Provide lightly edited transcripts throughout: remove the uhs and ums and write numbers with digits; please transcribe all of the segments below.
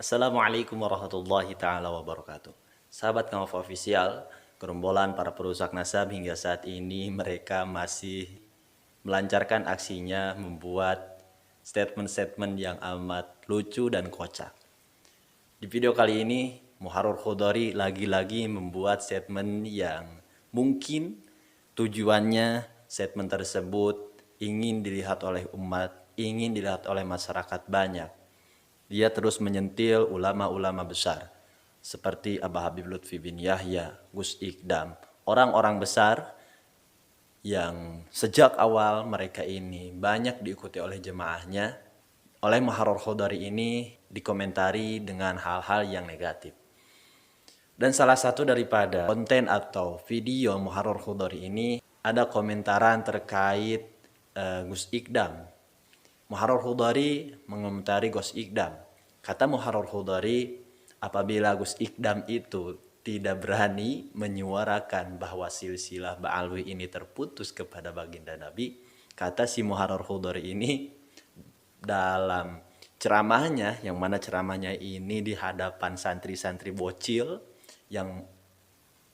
Assalamualaikum warahmatullahi taala wabarakatuh. Sahabat Kawaf Official, gerombolan para perusak nasab hingga saat ini mereka masih melancarkan aksinya membuat statement-statement yang amat lucu dan kocak. Di video kali ini, Muharrar Khodari lagi-lagi membuat statement yang mungkin tujuannya statement tersebut ingin dilihat oleh umat, ingin dilihat oleh masyarakat banyak. Dia terus menyentil ulama-ulama besar seperti Abah Habib Lutfi bin Yahya, Gus Ikdam, orang-orang besar yang sejak awal mereka ini banyak diikuti oleh jemaahnya. Oleh Muharrar Khodari ini dikomentari dengan hal-hal yang negatif. Dan salah satu daripada konten atau video Muharrar Khodari ini ada komentaran terkait Gus Ikdam. Muharrar Khodari mengomentari Gus Ikdam. Kata Muharrar Khodari, apabila Gus Ikdam itu tidak berani menyuarakan bahwa silsilah Ba'alwi ini terputus kepada baginda Nabi, kata si Muharrar Khodari ini dalam ceramahnya, yang mana ceramahnya ini di hadapan santri-santri bocil yang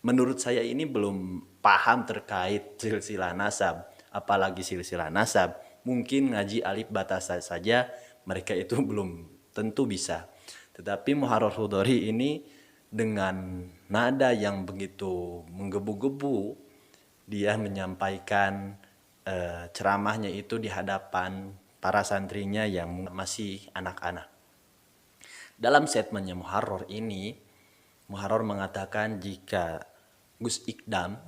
menurut saya ini belum paham terkait silsilah nasab, apalagi silsilah nasab. Mungkin ngaji alif batasan saja mereka itu belum tentu bisa. Tetapi Muharrar Khodari ini dengan nada yang begitu menggebu-gebu, dia menyampaikan ceramahnya itu di hadapan para santrinya yang masih anak-anak. Dalam statementnya Muharrar ini, Muharrar mengatakan jika Gus Ikdam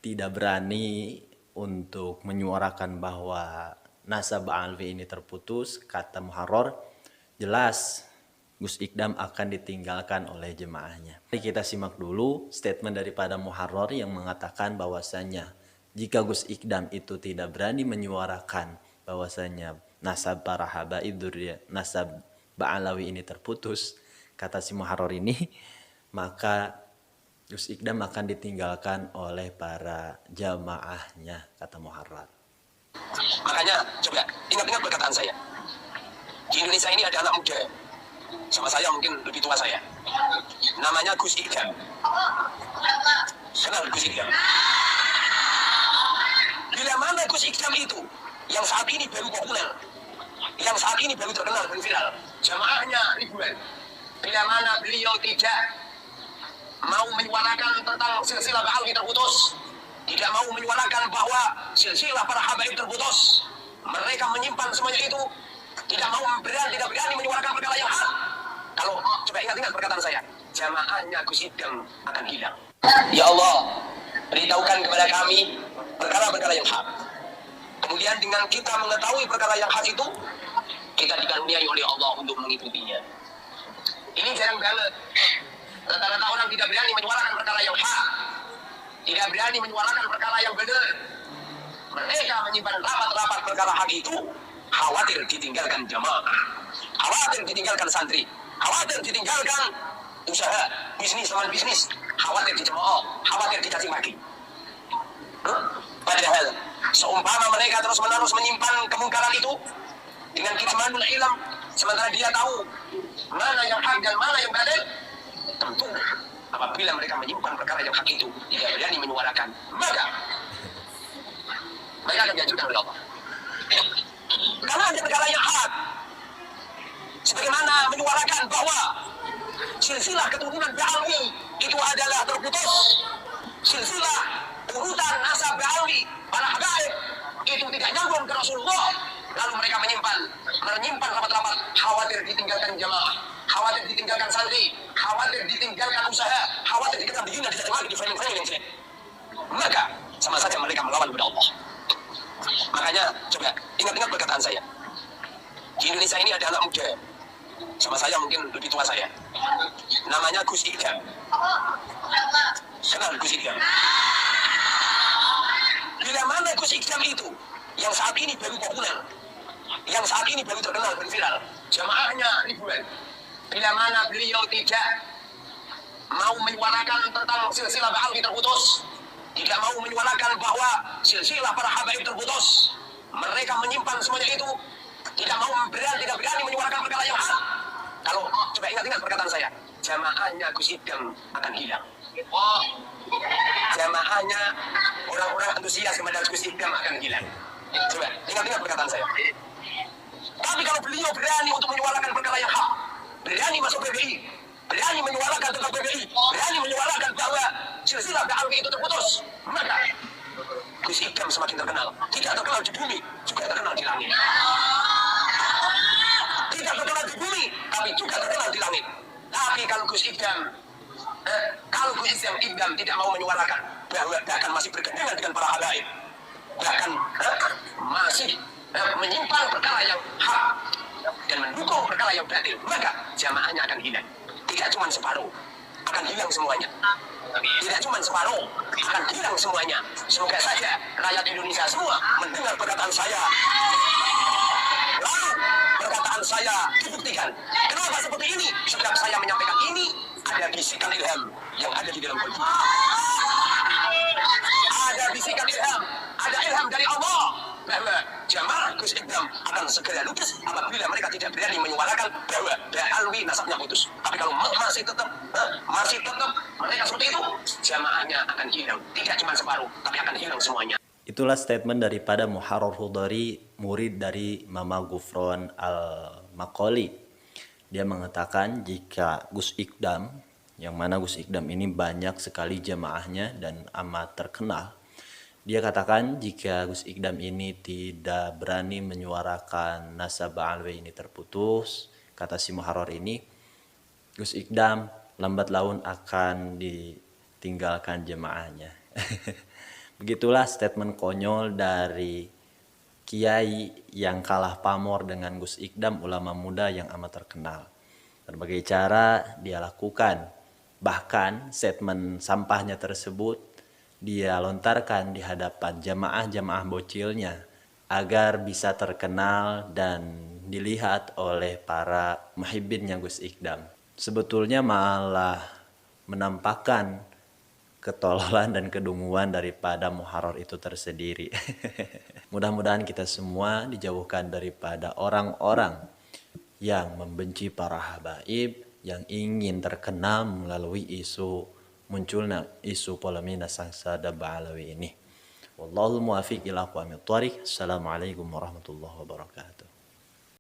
tidak berani untuk menyuarakan bahwa nasab Ba'alwi ini terputus, kata Muharrar, jelas Gus Ikdam akan ditinggalkan oleh jemaahnya. Mari kita simak dulu statement daripada Muharrar yang mengatakan bahwasanya jika Gus Ikdam itu tidak berani menyuarakan bahwasanya nasab para habaib dzurriyyah, nasab Ba'alawi ini terputus, kata si Muharrar ini, maka Gus Ikdam akan ditinggalkan oleh para jamaahnya, kata Muharrar. Makanya coba ingat-ingat perkataan saya. Di Indonesia ini ada anak muda, sama saya mungkin lebih tua saya. Namanya Gus Ikdam. Kenal Gus Ikdam? Bila mana Gus Ikdam itu yang saat ini baru populer, yang saat ini baru terkenal, baru viral, jamaahnya ribuan. Bila mana beliau tidak mau menyuarakan tentang silsilah Ba'alwi terputus, tidak mau menyuarakan bahwa silsilah para habaib terputus, mereka menyimpan semuanya itu, tidak berani menyuarakan perkara yang hak. Kalau coba ingat-ingat perkataan saya, jamaahnya Gus Ikdam akan hilang. Ya Allah, beritahukan kepada kami perkara-perkara yang hak. Kemudian dengan kita mengetahui perkara yang hak itu, kita dikaruniai oleh Allah untuk mengikutinya. Ini jarang banget. Rata-rata orang tidak berani menyuarakan perkara yang hak, tidak berani menyuarakan perkara yang benar. Mereka menyimpan rapat-rapat perkara hak itu, khawatir ditinggalkan jamaah, khawatir ditinggalkan santri, khawatir ditinggalkan usaha, bisnis lawan bisnis, khawatir dicemooh, khawatir dicaci maki. Padahal seumpama mereka terus-menerus menyimpan kemungkaran itu dengan kitmanul ilm, sementara dia tahu mana yang hak dan mana yang batil, tentu apabila mereka menyimpan perkara yang hak itu tidak berani menyuarakan, maka mereka akan dihancurkan oleh Allah. Karena ada perkara yang hak, sebagaimana menyuarakan bahwa silsilah keturunan Ba'alwi itu adalah terputus, silsilah urutan nasab Ba'alwi para habaib itu tidak nyambung ke Rasulullah, lalu mereka menyimpan rapat-rapat, khawatir ditinggalkan jamaah, khawatir ditinggalkan santri, khawatir ditinggalkan usaha, khawatir dikekang dihina, dicaci maki, di framing-framing yang jelek. Maka sama saja mereka melawan kepada Allah. Makanya coba ingat-ingat perkataan saya. Di Indonesia ini ada anak muda, sama saya mungkin lebih tua saya. Namanya Gus Ikdam. Kenal Gus Ikdam? Bila mana Gus Ikdam itu yang saat ini baru populer, yang saat ini baru terkenal, baru viral, jamaahnya ribuan. Bila mana beliau tidak mau menyuarakan tentang silsilah Ba'alwi terputus, tidak mau menyuarakan bahwa silsilah para habaib terputus, mereka menyimpan semuanya itu, tidak berani menyuarakan perkara yang ingat perkataan saya. Jamaahnya Gus Idam akan hilang. Oh, jamaahnya orang-orang antusias kepada Gus Idam akan hilang. Coba ingat perkataan saya. Tapi kalau beliau berani untuk menyuarakan perkara yang hak, berani masuk PBI, berani menyuarakan tentang PBI, berani menyuarakan bahwa silsilah da'alwi itu terputus, maka Gus Idam semakin terkenal. Tidak terkenal di bumi, juga terkenal di langit. Tidak terkenal di bumi, tapi juga terkenal di langit. Tapi kalau Gus Idam tidak mau menyuarakan bahwa bahkan masih bergandengan dengan para habaib, bahkan masih menyimpan perkara yang hak dan mendukung perkara yang batil, maka jamaahnya akan hilang. Tidak cuma separuh, akan hilang semuanya. Tidak cuma separuh, akan hilang semuanya. Semoga saja rakyat Indonesia semua mendengar perkataan saya. Lalu perkataan saya dibuktikan. Kenapa seperti ini? Setiap saya menyampaikan ini, ada bisikan ilham yang ada di dalam kolbu. Ada bisikan ilham, ada ilham dari Allah bahwa jamaah Gus Idam akan segera lupis apabila mereka tidak berani menyuarakan bahwa Alwi nasabnya putus. Tapi kalau masih tetap mereka seperti itu, jamaahnya akan hilang. Tidak cuma separuh, tapi akan hilang semuanya. Itulah statement daripada Muharrar Hudari, murid dari Mama Ghufran Al-Maqali. Dia mengatakan jika Gus Idam, yang mana Gus Idam ini banyak sekali jamaahnya dan amat terkenal, dia katakan jika Gus Idam ini tidak berani menyuarakan nasab Alwi ini terputus, kata si Muharrar ini, Gus Idam lambat laun akan ditinggalkan jemaahnya. Begitulah statement konyol dari kiai yang kalah pamor dengan Gus Idam, ulama muda yang amat terkenal. Berbagai cara dia lakukan. Bahkan statement sampahnya tersebut dia lontarkan di hadapan jamaah-jamaah bocilnya agar bisa terkenal dan dilihat oleh para muhibbinnya Gus Idam. Sebetulnya malah menampakkan ketololan dan kedunguan daripada Muharrar itu tersendiri. Mudah-mudahan kita semua dijauhkan daripada orang-orang yang membenci para habaib, yang ingin terkenal melalui munculnya isu polemik Sangsada Ba'alawi ini. Wallahul muwafiq ila aqwamit thoriq. Assalamualaikum warahmatullahi wabarakatuh.